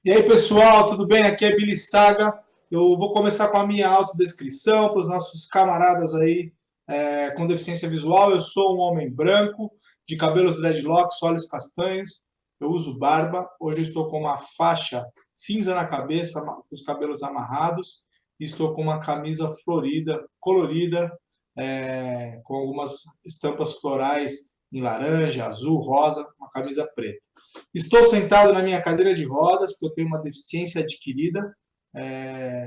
E aí, pessoal, tudo bem? Aqui é Billy Saga. Eu vou começar com a minha autodescrição para os nossos camaradas aí com deficiência visual. Eu sou um homem branco, de cabelos dreadlocks, olhos castanhos. Eu uso barba. Hoje eu estou com uma faixa cinza na cabeça, com os cabelos amarrados. Estou com uma camisa florida, colorida, com algumas estampas florais em laranja, azul, rosa, uma camisa preta. Estou sentado na minha cadeira de rodas, porque eu tenho uma deficiência adquirida.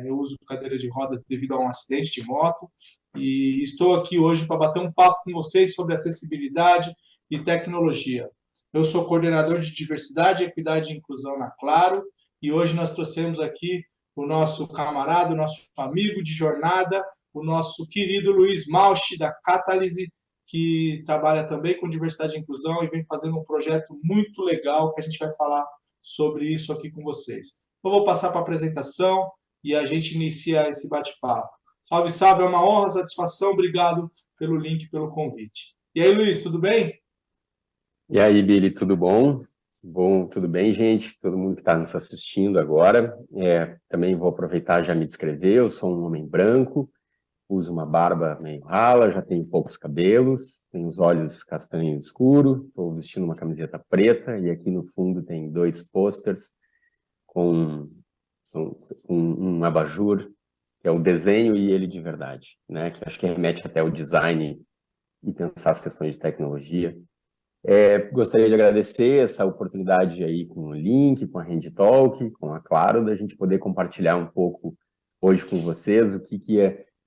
Eu uso cadeira de rodas devido a um acidente de moto. E estou aqui hoje para bater um papo com vocês sobre acessibilidade e tecnologia. Eu sou coordenador de diversidade, equidade e inclusão na Claro. E hoje nós trouxemos aqui o nosso camarada, o nosso amigo de jornada, o nosso querido Luiz Malchi, da Catalyse, que trabalha também com diversidade e inclusão e vem fazendo um projeto muito legal que a gente vai falar sobre isso aqui com vocês. Eu vou passar para a apresentação e a gente inicia esse bate-papo. Salve, salve, é uma honra, satisfação, obrigado pelo link, pelo convite. E aí, Luiz, tudo bem? E aí, Billy, tudo bom? Bom, tudo bem, gente? Todo mundo que está nos assistindo agora. Também vou aproveitar e já me descrever. Eu sou um homem branco, uso uma barba meio rala, já tenho poucos cabelos, tenho os olhos castanho escuro, estou vestindo uma camiseta preta e aqui no fundo tem dois posters com um abajur, que é o desenho e ele de verdade, né? Que acho que remete até ao design e pensar as questões de tecnologia. Gostaria de agradecer essa oportunidade aí com o Link, com a HandTalk, com a Claro, da gente poder compartilhar um pouco hoje com vocês o que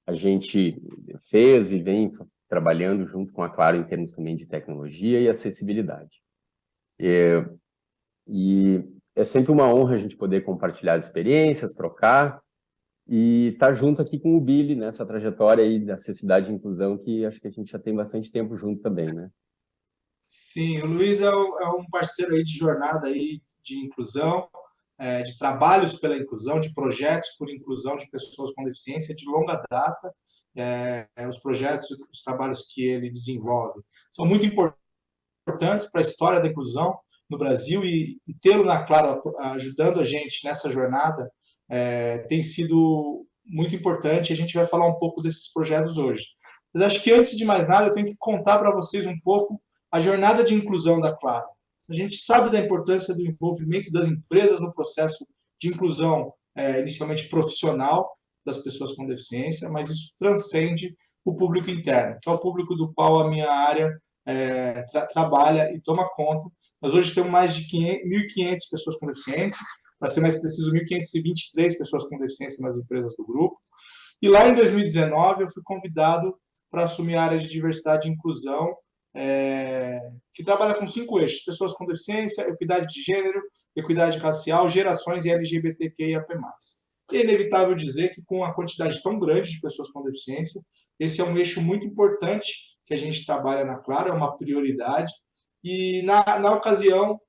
a gente fez e vem trabalhando junto com a Claro em termos também de tecnologia e acessibilidade. E é sempre uma honra a gente poder compartilhar as experiências, trocar e estar junto aqui com o Billy nessa trajetória aí da acessibilidade e inclusão que acho que a gente já tem bastante tempo junto também, né? Sim, o Luiz é um parceiro aí de jornada aí de inclusão, de trabalhos pela inclusão, de projetos por inclusão de pessoas com deficiência de longa data. Os projetos, os trabalhos que ele desenvolve são muito importantes para a história da inclusão no Brasil e tê-lo na Claro ajudando a gente nessa jornada tem sido muito importante. A gente vai falar um pouco desses projetos hoje. Mas acho que antes de mais nada eu tenho que contar para vocês um pouco a jornada de inclusão da Claro. A gente sabe da importância do envolvimento das empresas no processo de inclusão, inicialmente profissional das pessoas com deficiência, mas isso transcende o público interno, que é o público do qual a minha área trabalha e toma conta. Nós hoje temos mais de 1.500 pessoas com deficiência, para ser mais preciso, 1.523 pessoas com deficiência nas empresas do grupo. E lá em 2019 eu fui convidado para assumir a área de diversidade e inclusão, que trabalha com 5 eixos: pessoas com deficiência, equidade de gênero, equidade racial, gerações e LGBTQIAP+. E é inevitável dizer que com a quantidade tão grande de pessoas com deficiência, esse é um eixo muito importante que a gente trabalha na Claro, é uma prioridade. E na ocasião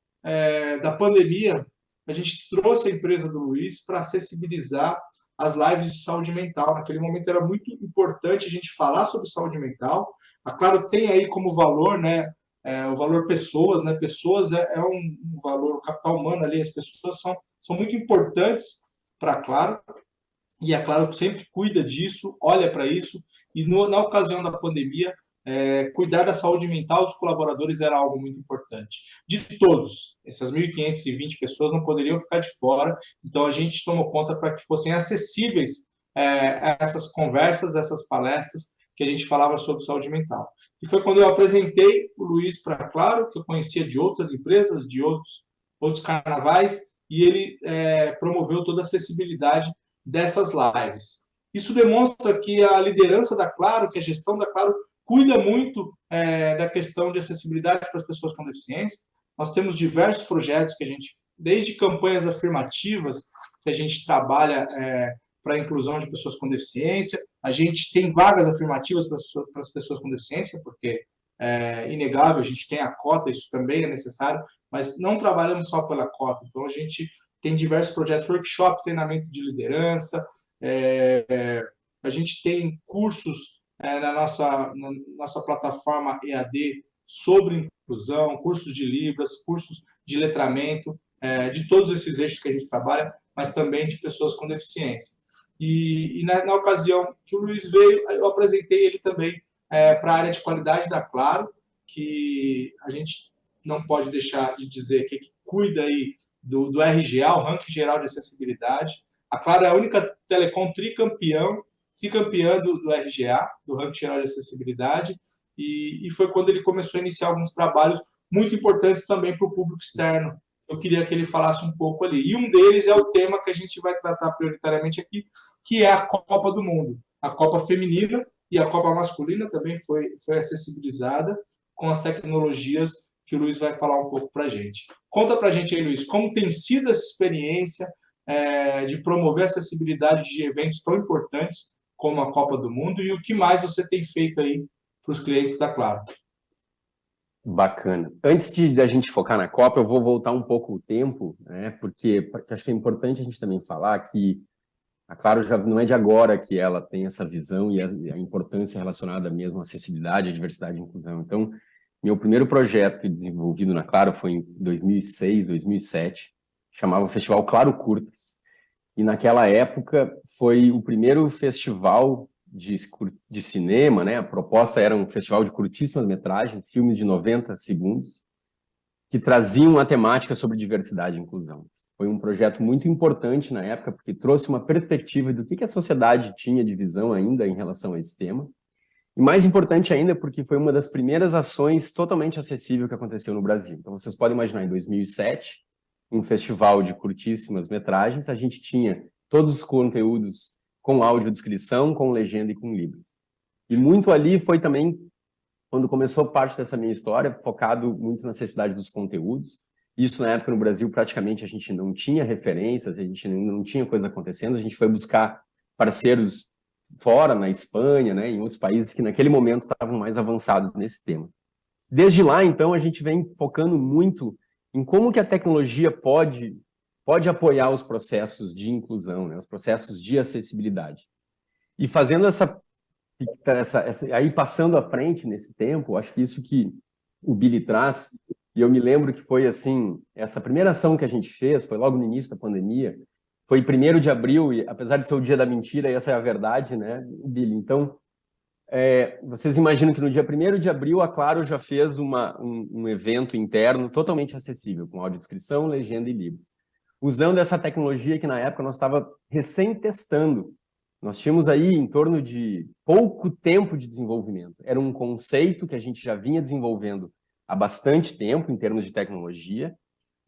da pandemia, a gente trouxe a empresa do Luiz para acessibilizar as lives de saúde mental. Naquele momento era muito importante a gente falar sobre saúde mental. A Claro tem aí como valor, né, o valor pessoas, né? Pessoas é um valor, o capital humano ali, as pessoas são muito importantes para a Claro, e a Claro sempre cuida disso, olha para isso, e na ocasião da pandemia, cuidar da saúde mental dos colaboradores era algo muito importante. De todos, essas 1.520 pessoas não poderiam ficar de fora, então a gente tomou conta para que fossem acessíveis essas conversas, essas palestras que a gente falava sobre saúde mental. E foi quando eu apresentei o Luiz para Claro, que eu conhecia de outras empresas, de outros carnavais, e ele promoveu toda a acessibilidade dessas lives. Isso demonstra que a liderança da Claro, que a gestão da Claro cuida muito da questão de acessibilidade para as pessoas com deficiência. Nós temos diversos projetos que a gente, desde campanhas afirmativas, que a gente trabalha para a inclusão de pessoas com deficiência. A gente tem vagas afirmativas para as pessoas com deficiência, porque é inegável, a gente tem a cota, isso também é necessário, mas não trabalhamos só pela cota. Então, a gente tem diversos projetos, workshop, treinamento de liderança, a gente tem cursos na nossa plataforma EAD sobre inclusão, cursos de Libras, cursos de letramento. de todos esses eixos que a gente trabalha, mas também de pessoas com deficiência. E na ocasião que o Luiz veio, eu apresentei ele também para a área de qualidade da Claro, que a gente não pode deixar de dizer que cuida aí do RGA, o Ranking Geral de Acessibilidade. A Claro é a única telecom tricampeã do RGA, do Ranking Geral de Acessibilidade, e foi quando ele começou a iniciar alguns trabalhos muito importantes também para o público externo. Eu queria que ele falasse um pouco ali. E um deles é o tema que a gente vai tratar prioritariamente aqui, que é a Copa do Mundo. A Copa Feminina e a Copa Masculina também foi acessibilizada com as tecnologias que o Luiz vai falar um pouco para a gente. Conta para a gente aí, Luiz, como tem sido essa experiência de promover a acessibilidade de eventos tão importantes como a Copa do Mundo e o que mais você tem feito aí para os clientes da Claro. Bacana. Antes da gente focar na Copa, eu vou voltar um pouco o tempo, né, porque acho que é importante a gente também falar que a Claro já não é de agora que ela tem essa visão e a importância relacionada mesmo à acessibilidade, à diversidade e inclusão. Então, meu primeiro projeto que desenvolvido na Claro foi em 2006, 2007, chamava Festival Claro Curtas. E naquela época foi o primeiro festival de cinema, né? A proposta era um festival de curtíssimas metragens, filmes de 90 segundos, que traziam uma temática sobre diversidade e inclusão. Foi um projeto muito importante na época, porque trouxe uma perspectiva do que a sociedade tinha de visão ainda em relação a esse tema. E mais importante ainda, porque foi uma das primeiras ações totalmente acessível que aconteceu no Brasil. Então, vocês podem imaginar, em 2007, um festival de curtíssimas metragens, a gente tinha todos os conteúdos com audiodescrição, com legenda e com libras. E muito ali foi também, quando começou parte dessa minha história, focado muito na necessidade dos conteúdos. Isso, na época, no Brasil, praticamente a gente não tinha referências, a gente não tinha coisa acontecendo, a gente foi buscar parceiros fora, na Espanha, né, em outros países que naquele momento estavam mais avançados nesse tema. Desde lá, então, a gente vem focando muito em como que a tecnologia pode apoiar os processos de inclusão, né, os processos de acessibilidade. E fazendo aí passando à frente nesse tempo, acho que isso que o Billy traz, e eu me lembro que foi assim, essa primeira ação que a gente fez, foi logo no início da pandemia, foi 1º de abril, e apesar de ser o dia da mentira, essa é a verdade, né, Billy? Então, vocês imaginam que no dia 1º de abril a Claro já fez um evento interno totalmente acessível, com audiodescrição, legenda e libras. Usando essa tecnologia que na época nós estávamos recém-testando. Nós tínhamos aí em torno de pouco tempo de desenvolvimento. Era um conceito que a gente já vinha desenvolvendo há bastante tempo em termos de tecnologia,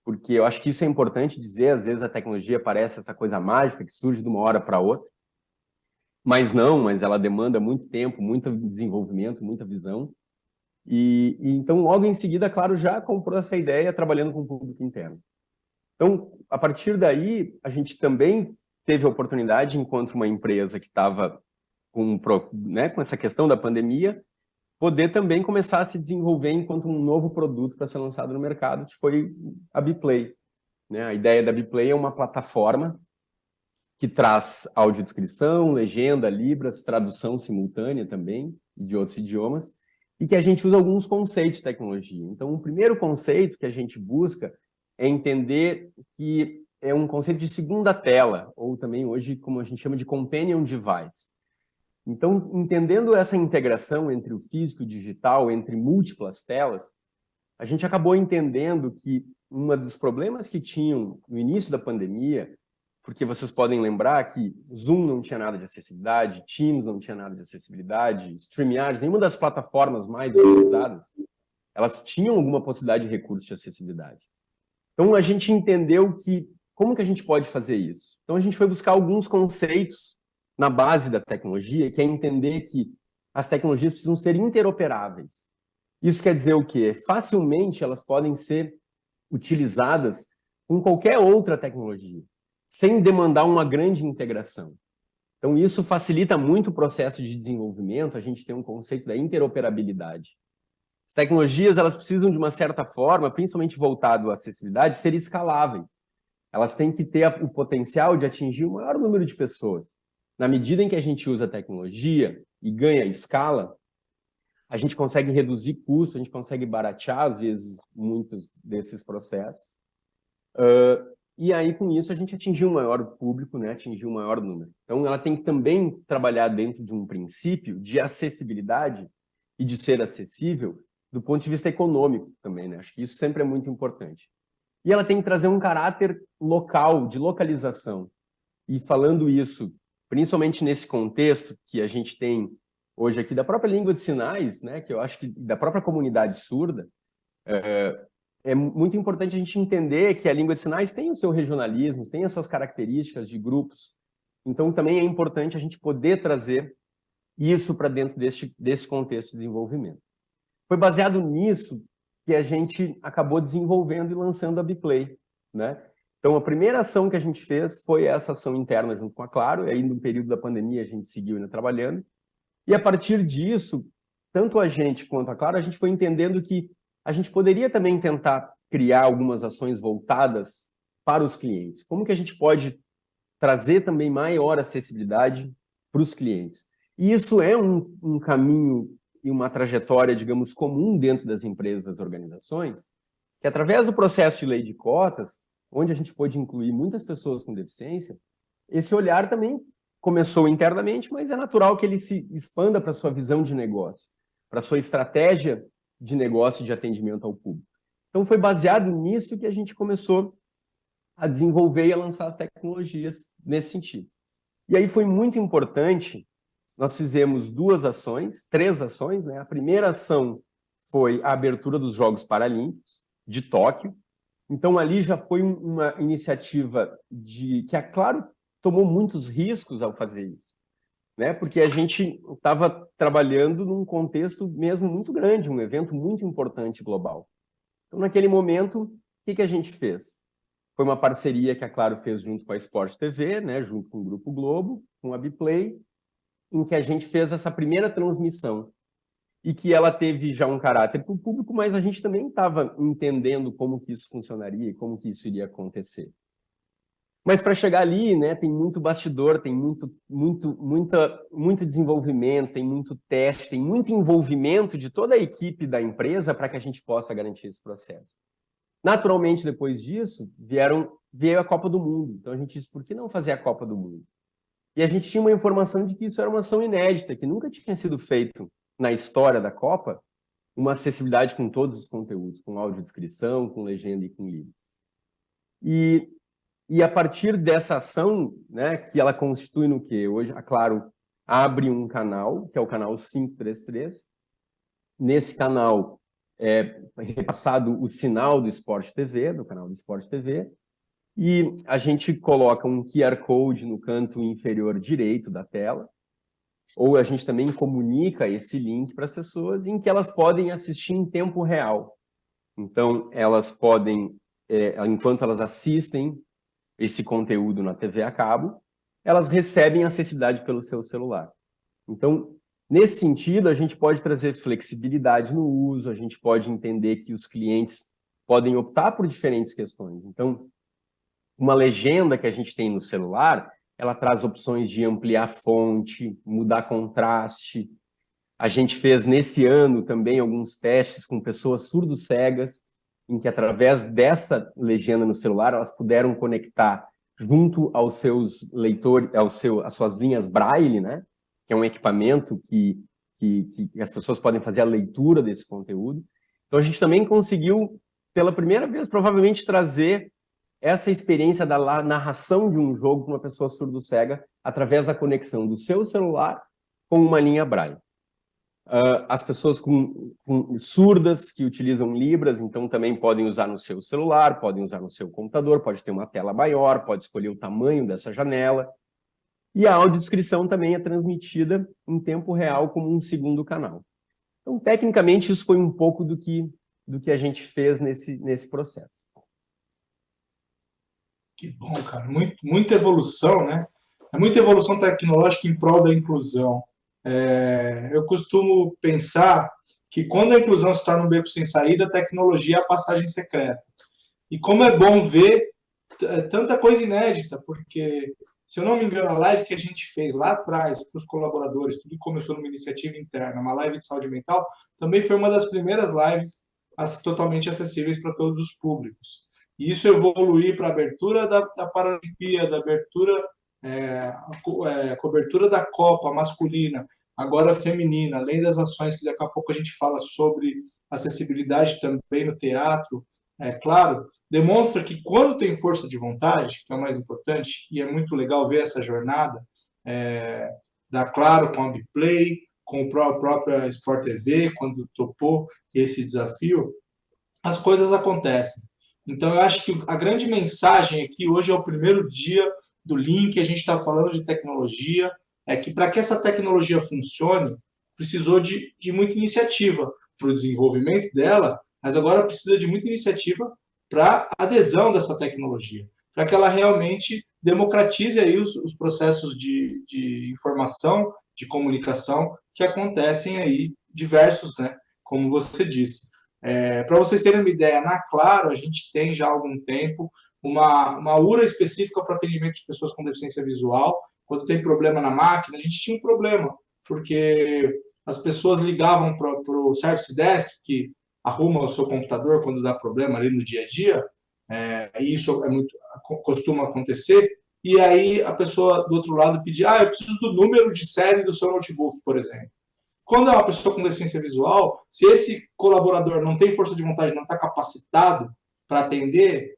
porque eu acho que isso é importante dizer, às vezes a tecnologia parece essa coisa mágica que surge de uma hora para outra, mas ela demanda muito tempo, muito desenvolvimento, muita visão. E então, logo em seguida, claro, já comprou essa ideia trabalhando com o público interno. Então, a partir daí, a gente também teve a oportunidade, enquanto uma empresa que estava com essa questão da pandemia, poder também começar a se desenvolver enquanto um novo produto para ser lançado no mercado, que foi a Biplay. Né? A ideia da Biplay é uma plataforma que traz audiodescrição, legenda, libras, tradução simultânea também, de outros idiomas, e que a gente usa alguns conceitos de tecnologia. Então, o primeiro conceito que a gente busca é entender que é um conceito de segunda tela, ou também hoje, como a gente chama de companion device. Então, entendendo essa integração entre o físico e o digital, entre múltiplas telas, a gente acabou entendendo que um dos problemas que tinham no início da pandemia, porque vocês podem lembrar que Zoom não tinha nada de acessibilidade, Teams não tinha nada de acessibilidade, StreamYard, nenhuma das plataformas mais utilizadas, elas tinham alguma possibilidade de recurso de acessibilidade. Então, a gente entendeu que, como que a gente pode fazer isso? Então, a gente foi buscar alguns conceitos na base da tecnologia, que é entender que as tecnologias precisam ser interoperáveis. Isso quer dizer o quê? Facilmente elas podem ser utilizadas com qualquer outra tecnologia, sem demandar uma grande integração. Então, isso facilita muito o processo de desenvolvimento, a gente tem um conceito da interoperabilidade. As tecnologias, elas precisam, de uma certa forma, principalmente voltado à acessibilidade, ser escaláveis. Elas têm que ter o potencial de atingir o maior número de pessoas. Na medida em que a gente usa a tecnologia e ganha escala, a gente consegue reduzir custos, a gente consegue baratear, às vezes, muitos desses processos. E aí, com isso, a gente atingiu um maior público, né? Atingiu um maior número. Então, ela tem que também trabalhar dentro de um princípio de acessibilidade e de ser acessível do ponto de vista econômico também, né? Acho que isso sempre é muito importante. E ela tem que trazer um caráter local, de localização. E falando isso, principalmente nesse contexto que a gente tem hoje aqui da própria língua de sinais, né? Que eu acho que da própria comunidade surda, é muito importante a gente entender que a língua de sinais tem o seu regionalismo, tem as suas características de grupos. Então, também é importante a gente poder trazer isso para dentro desse contexto de desenvolvimento. Foi baseado nisso que a gente acabou desenvolvendo e lançando a Biplay, né? Então, a primeira ação que a gente fez foi essa ação interna junto com a Claro, e aí no período da pandemia a gente seguiu ainda trabalhando. E a partir disso, tanto a gente quanto a Claro, a gente foi entendendo que a gente poderia também tentar criar algumas ações voltadas para os clientes. Como que a gente pode trazer também maior acessibilidade para os clientes? E isso é um caminho e uma trajetória, digamos, comum dentro das empresas, das organizações, que através do processo de lei de cotas, onde a gente pôde incluir muitas pessoas com deficiência, esse olhar também começou internamente, mas é natural que ele se expanda para a sua visão de negócio, para a sua estratégia de negócio e de atendimento ao público. Então, foi baseado nisso que a gente começou a desenvolver e a lançar as tecnologias nesse sentido. E aí foi muito importante, nós fizemos três ações, né? A primeira ação foi a abertura dos Jogos Paralímpicos de Tóquio. Então, ali já foi uma iniciativa que a Claro tomou muitos riscos ao fazer isso, né? Porque a gente estava trabalhando num contexto mesmo muito grande, um evento muito importante global. Então, naquele momento, o que a gente fez? Foi uma parceria que a Claro fez junto com a Sport TV, né? Junto com o Grupo Globo, com a Biplay, em que a gente fez essa primeira transmissão e que ela teve já um caráter para o público, mas a gente também estava entendendo como que isso funcionaria e como que isso iria acontecer. Mas para chegar ali, né, tem muito bastidor, tem muito desenvolvimento, tem muito teste, tem muito envolvimento de toda a equipe da empresa para que a gente possa garantir esse processo. Naturalmente, depois disso, veio a Copa do Mundo. Então a gente disse, por que não fazer a Copa do Mundo? E a gente tinha uma informação de que isso era uma ação inédita, que nunca tinha sido feito na história da Copa, uma acessibilidade com todos os conteúdos, com audiodescrição, com legenda e com livros. E a partir dessa ação, né, que ela constitui no quê? Hoje, a Claro abre um canal, que é o canal 533. Nesse canal é repassado o sinal do Sport TV, do canal do Sport TV, e a gente coloca um QR Code no canto inferior direito da tela, ou a gente também comunica esse link para as pessoas em que elas podem assistir em tempo real. Então, elas podem, enquanto elas assistem esse conteúdo na TV a cabo, elas recebem acessibilidade pelo seu celular. Então, nesse sentido, a gente pode trazer flexibilidade no uso, a gente pode entender que os clientes podem optar por diferentes questões. Então, uma legenda que a gente tem no celular, ela traz opções de ampliar fonte, mudar contraste. A gente fez nesse ano também alguns testes com pessoas surdo-cegas, em que através dessa legenda no celular, elas puderam conectar junto aos seus leitores, às suas linhas Braille, né? Que é um equipamento que as pessoas podem fazer a leitura desse conteúdo. Então, a gente também conseguiu, pela primeira vez, provavelmente, trazer essa experiência da narração de um jogo para uma pessoa surdo-cega através da conexão do seu celular com uma linha Braille. As pessoas com surdas que utilizam Libras, então também podem usar no seu celular, podem usar no seu computador, pode ter uma tela maior, pode escolher o tamanho dessa janela. E a audiodescrição também é transmitida em tempo real como um segundo canal. Então, tecnicamente, isso foi um pouco do que a gente fez nesse processo. Que bom, cara. Muita evolução, né? É muita evolução tecnológica em prol da inclusão. Eu costumo pensar que quando a inclusão se torna um beco sem saída, a tecnologia é a passagem secreta. E como é bom ver tanta coisa inédita, porque, se eu não me engano, a live que a gente fez lá atrás para os colaboradores, tudo começou numa iniciativa interna, uma live de saúde mental, também foi uma das primeiras lives totalmente acessíveis para todos os públicos. e isso evoluir para a abertura da Paralimpíada, abertura, cobertura da Copa masculina, agora feminina, além das ações que daqui a pouco a gente fala sobre acessibilidade também no teatro, claro, demonstra que quando tem força de vontade, que é o mais importante, e é muito legal ver essa jornada, da Claro com a Biplay, com a própria Sport TV, quando topou esse desafio, as coisas acontecem. Então, eu acho que a grande mensagem aqui, hoje é o primeiro dia do Link, a gente está falando de tecnologia, é que para que essa tecnologia funcione, precisou de muita iniciativa para o desenvolvimento dela, mas agora precisa de muita iniciativa para a adesão dessa tecnologia, para que ela realmente democratize aí os processos de informação, de comunicação, que acontecem aí, diversos, né, como você disse. Para vocês terem uma ideia, na Claro, a gente tem já há algum tempo uma URA específica para atendimento de pessoas com deficiência visual. Quando tem problema na máquina, a gente tinha um problema, porque as pessoas ligavam para o Service Desk, que arruma o seu computador quando dá problema ali no dia a dia, e isso costuma acontecer, e aí a pessoa do outro lado pedia, eu preciso do número de série do seu notebook, por exemplo. Quando é uma pessoa com deficiência visual, se esse colaborador não tem força de vontade, não está capacitado para atender,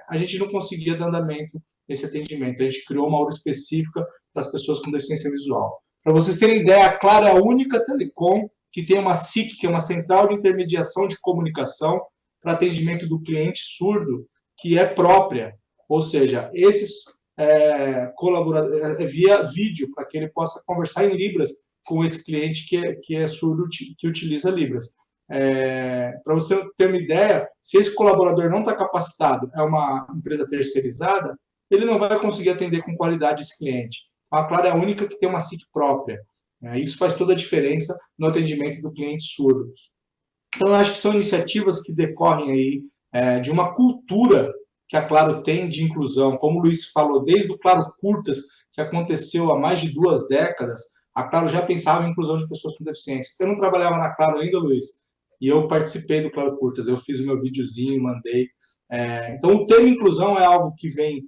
a gente não conseguia dar andamento nesse atendimento. A gente criou uma aula específica para as pessoas com deficiência visual. Para vocês terem ideia, a Claro é a única telecom que tem uma SIC, que é uma Central de Intermediação de Comunicação para atendimento do cliente surdo, que é própria. Ou seja, esses colaboradores, via vídeo, para que ele possa conversar em Libras com esse cliente que é surdo, que utiliza Libras. Para você ter uma ideia, se esse colaborador não está capacitado, é uma empresa terceirizada, ele não vai conseguir atender com qualidade esse cliente. A Claro é a única que tem uma SIC própria. Isso faz toda a diferença no atendimento do cliente surdo. Então, eu acho que são iniciativas que decorrem aí de uma cultura que a Claro tem de inclusão. Como o Luiz falou, desde o Claro Curtas, que aconteceu há mais de 2 décadas, a Claro já pensava em inclusão de pessoas com deficiência. Eu não trabalhava na Claro ainda, Luiz, e eu participei do Claro Curtas, eu fiz o meu videozinho, mandei. Então, o tema inclusão é algo que vem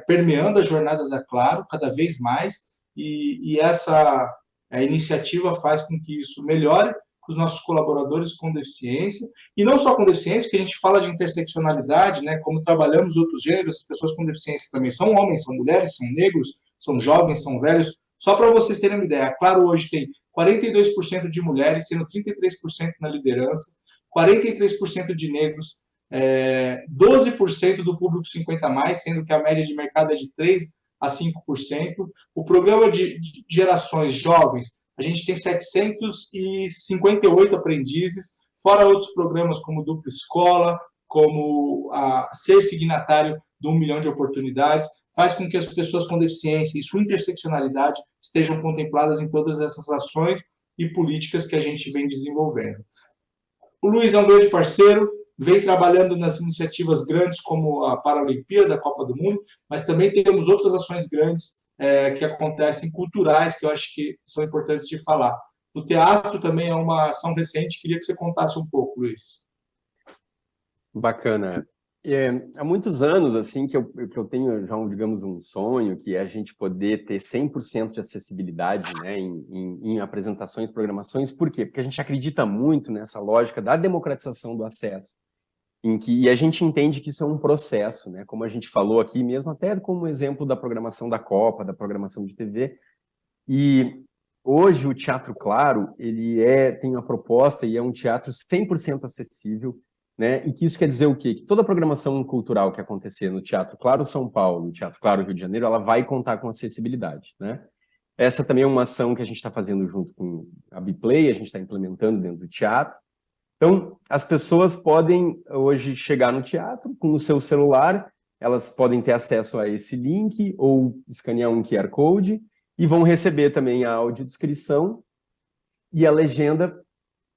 permeando a jornada da Claro cada vez mais, e essa iniciativa faz com que isso melhore com os nossos colaboradores com deficiência, e não só com deficiência, que a gente fala de interseccionalidade, né, como trabalhamos outros gêneros, as pessoas com deficiência também são homens, são mulheres, são negros, são jovens, são velhos. Só para vocês terem uma ideia, a Claro hoje tem 42% de mulheres, sendo 33% na liderança, 43% de negros, 12% do público 50 mais, sendo que a média de mercado é de 3 a 5%. O programa de gerações jovens, a gente tem 758 aprendizes, fora outros programas como Dupla Escola, como ser signatário de 1 milhão de oportunidades, faz com que as pessoas com deficiência e sua interseccionalidade estejam contempladas em todas essas ações e políticas que a gente vem desenvolvendo. O Luiz é um grande parceiro, vem trabalhando nas iniciativas grandes como a Paralimpíada, a Copa do Mundo, mas também temos outras ações grandes que acontecem, culturais, que eu acho que são importantes de falar. O teatro também é uma ação recente, queria que você contasse um pouco, Luiz. Bacana. Há muitos anos assim que eu tenho já, digamos, um sonho, que é a gente poder ter 100% de acessibilidade, né, em apresentações, programações. Por quê? Porque a gente acredita muito nessa lógica da democratização do acesso, e a gente entende que isso é um processo, né, como a gente falou aqui mesmo, até como exemplo da programação da Copa, da programação de TV. E hoje o Teatro Claro, ele tem uma proposta e é um teatro 100% acessível, né? E que isso quer dizer o quê? Que toda a programação cultural que acontecer no Teatro Claro São Paulo, no Teatro Claro Rio de Janeiro, ela vai contar com acessibilidade, né? Essa também é uma ação que a gente está fazendo junto com a Biplay, a gente está implementando dentro do teatro. Então, as pessoas podem hoje chegar no teatro com o seu celular, elas podem ter acesso a esse link ou escanear um QR Code e vão receber também a audiodescrição e a legenda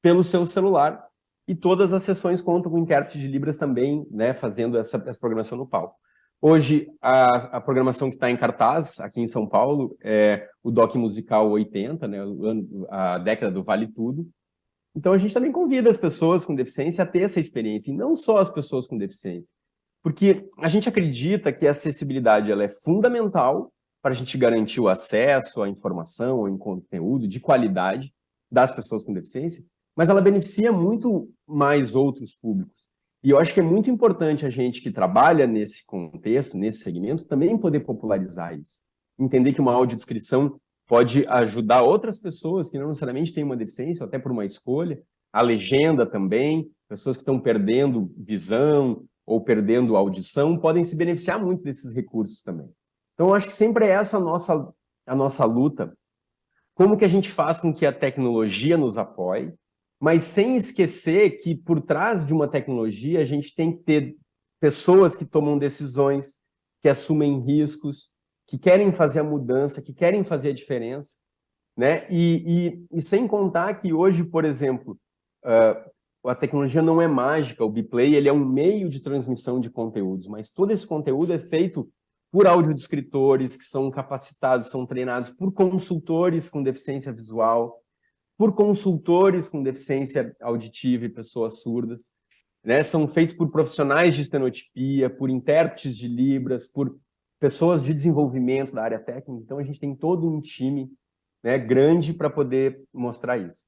pelo seu celular. E todas as sessões contam com intérprete de Libras também, né, fazendo essa programação no palco. Hoje, a programação que está em cartaz aqui em São Paulo é o Doc Musical 80, né, a década do Vale Tudo. Então, a gente também convida as pessoas com deficiência a ter essa experiência, e não só as pessoas com deficiência. porque a gente acredita que a acessibilidade ela é fundamental para a gente garantir o acesso à informação, ao conteúdo de qualidade das pessoas com deficiência, mas ela beneficia muito mais outros públicos. E eu acho que é muito importante a gente que trabalha nesse contexto, nesse segmento, também poder popularizar isso. Entender que uma audiodescrição pode ajudar outras pessoas que não necessariamente têm uma deficiência, ou até por uma escolha, a legenda também, pessoas que estão perdendo visão ou perdendo audição, podem se beneficiar muito desses recursos também. Então, eu acho que sempre é essa a nossa luta. Como que a gente faz com que a tecnologia nos apoie, mas sem esquecer que por trás de uma tecnologia a gente tem que ter pessoas que tomam decisões, que assumem riscos, que querem fazer a mudança, que querem fazer a diferença, né? E sem contar que hoje, por exemplo, a tecnologia não é mágica, o Beplay ele é um meio de transmissão de conteúdos, mas todo esse conteúdo é feito por audiodescritores que são capacitados, são treinados por consultores com deficiência visual, por consultores com deficiência auditiva e pessoas surdas, né? São feitos por profissionais de estenotipia, por intérpretes de Libras, por pessoas de desenvolvimento da área técnica. Então, a gente tem todo um time, né, grande para poder mostrar isso.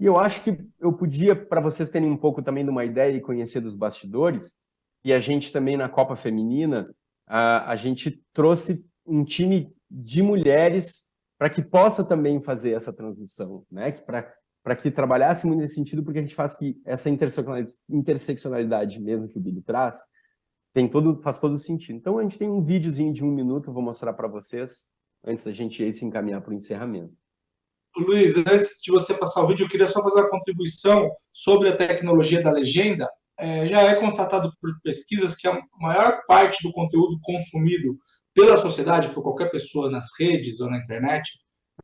E eu acho que eu podia, para vocês terem um pouco também de uma ideia e conhecer dos bastidores, e a gente também na Copa Feminina, a gente trouxe um time de mulheres para que possa também fazer essa transmissão, né? Para que trabalhasse muito nesse sentido, porque a gente faz que essa interseccionalidade mesmo que o Billy traz, faz todo sentido. Então, a gente tem um videozinho de 1 minuto, eu vou mostrar para vocês, antes da gente ir se encaminhar para o encerramento. Luiz, antes de você passar o vídeo, eu queria só fazer uma contribuição sobre a tecnologia da legenda. Já é constatado por pesquisas que a maior parte do conteúdo consumido pela sociedade, por qualquer pessoa nas redes ou na internet,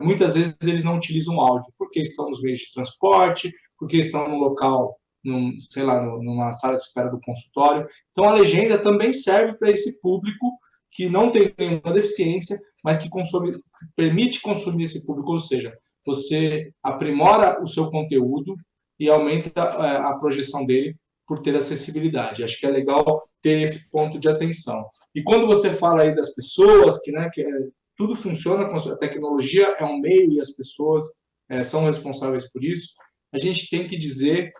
muitas vezes eles não utilizam áudio, porque estão nos meios de transporte, porque estão no local, numa sala de espera do consultório. Então, a legenda também serve para esse público que não tem nenhuma deficiência, mas que permite consumir esse público, ou seja, você aprimora o seu conteúdo e aumenta a projeção dele por ter acessibilidade. Acho que é legal ter esse ponto de atenção. E quando você fala aí das pessoas, tudo funciona com a tecnologia, é um meio e as pessoas são responsáveis por isso, a gente tem que dizer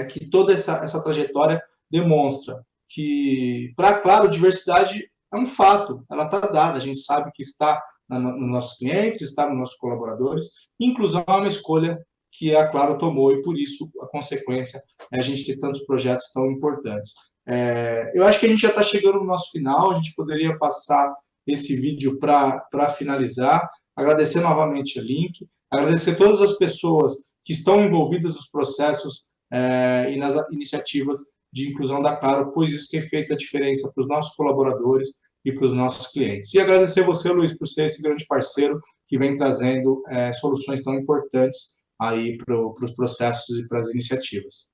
que toda essa trajetória demonstra que, claro, diversidade é um fato, ela está dada, a gente sabe que está nos nossos clientes, está nos nossos colaboradores. Inclusão é uma escolha que a Claro tomou e, por isso, a consequência é a gente ter tantos projetos tão importantes. Eu acho que a gente já está chegando no nosso final, a gente poderia passar esse vídeo para finalizar, agradecer novamente a Link, agradecer todas as pessoas que estão envolvidas nos processos e nas iniciativas de inclusão da Claro, pois isso tem feito a diferença para os nossos colaboradores e para os nossos clientes. E agradecer você, Luiz, por ser esse grande parceiro que vem trazendo soluções tão importantes aí para os processos e para as iniciativas.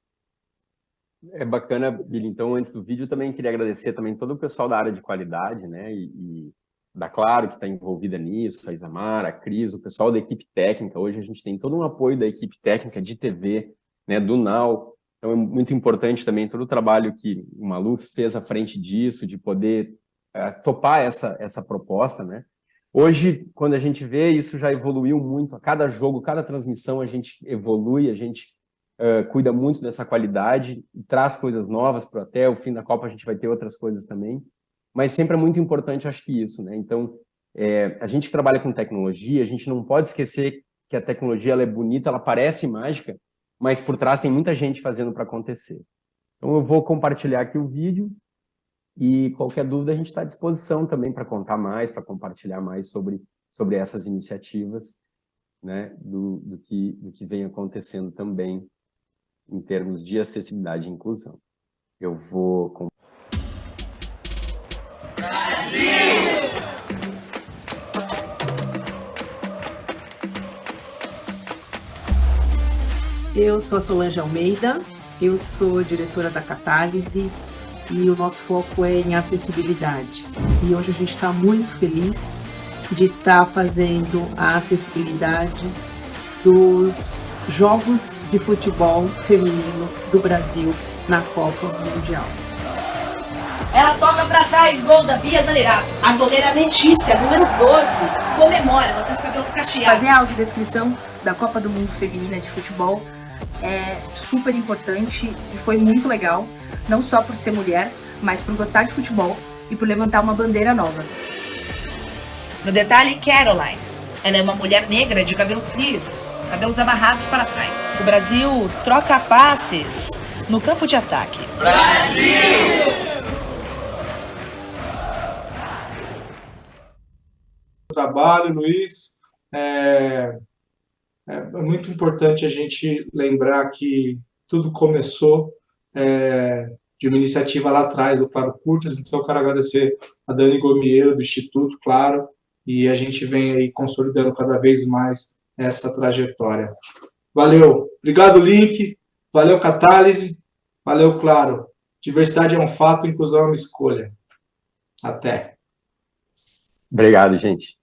É bacana, Billy. Então, antes do vídeo, eu também queria agradecer também todo o pessoal da área de qualidade, né, e da Claro, que está envolvida nisso, a Isamara, a Cris, o pessoal da equipe técnica. Hoje a gente tem todo um apoio da equipe técnica de TV, né, do Now. Então, é muito importante também todo o trabalho que o Malu fez à frente disso, de poder topar essa proposta, né? Hoje, quando a gente vê, isso já evoluiu muito. A cada jogo, cada transmissão, a gente evolui, a gente cuida muito dessa qualidade e traz coisas novas para até o fim da Copa a gente vai ter outras coisas também. Mas sempre é muito importante, acho que isso, né? Então, a gente que trabalha com tecnologia, a gente não pode esquecer que a tecnologia ela é bonita, ela parece mágica, mas por trás tem muita gente fazendo para acontecer. Então, eu vou compartilhar aqui o vídeo e qualquer dúvida a gente está à disposição também para contar mais, para compartilhar mais sobre essas iniciativas, né, do que vem acontecendo também em termos de acessibilidade e inclusão. Eu vou... Eu sou a Solange Almeida, eu sou diretora da Catálise e o nosso foco é em acessibilidade. E hoje a gente está muito feliz de estar fazendo a acessibilidade dos Jogos de Futebol Feminino do Brasil na Copa Mundial. Ela toca pra trás, gol da Bia Zanerato. A goleira Letícia, número 12, comemora, ela tem os cabelos cacheados. Fazer a audiodescrição da Copa do Mundo Feminina de Futebol é super importante e foi muito legal, não só por ser mulher, mas por gostar de futebol e por levantar uma bandeira nova. No detalhe, Caroline. Ela é uma mulher negra de cabelos lisos, cabelos amarrados para trás. O Brasil troca passes no campo de ataque. Trabalho, Luiz. É muito importante a gente lembrar que tudo começou de uma iniciativa lá atrás, do Claro Curtas, então eu quero agradecer a Dani Gomieiro, do Instituto Claro, e a gente vem aí consolidando cada vez mais essa trajetória. Valeu. Obrigado, Link. Valeu, Catálise. Valeu, Claro. Diversidade é um fato, inclusão é uma escolha. Até. Obrigado, gente.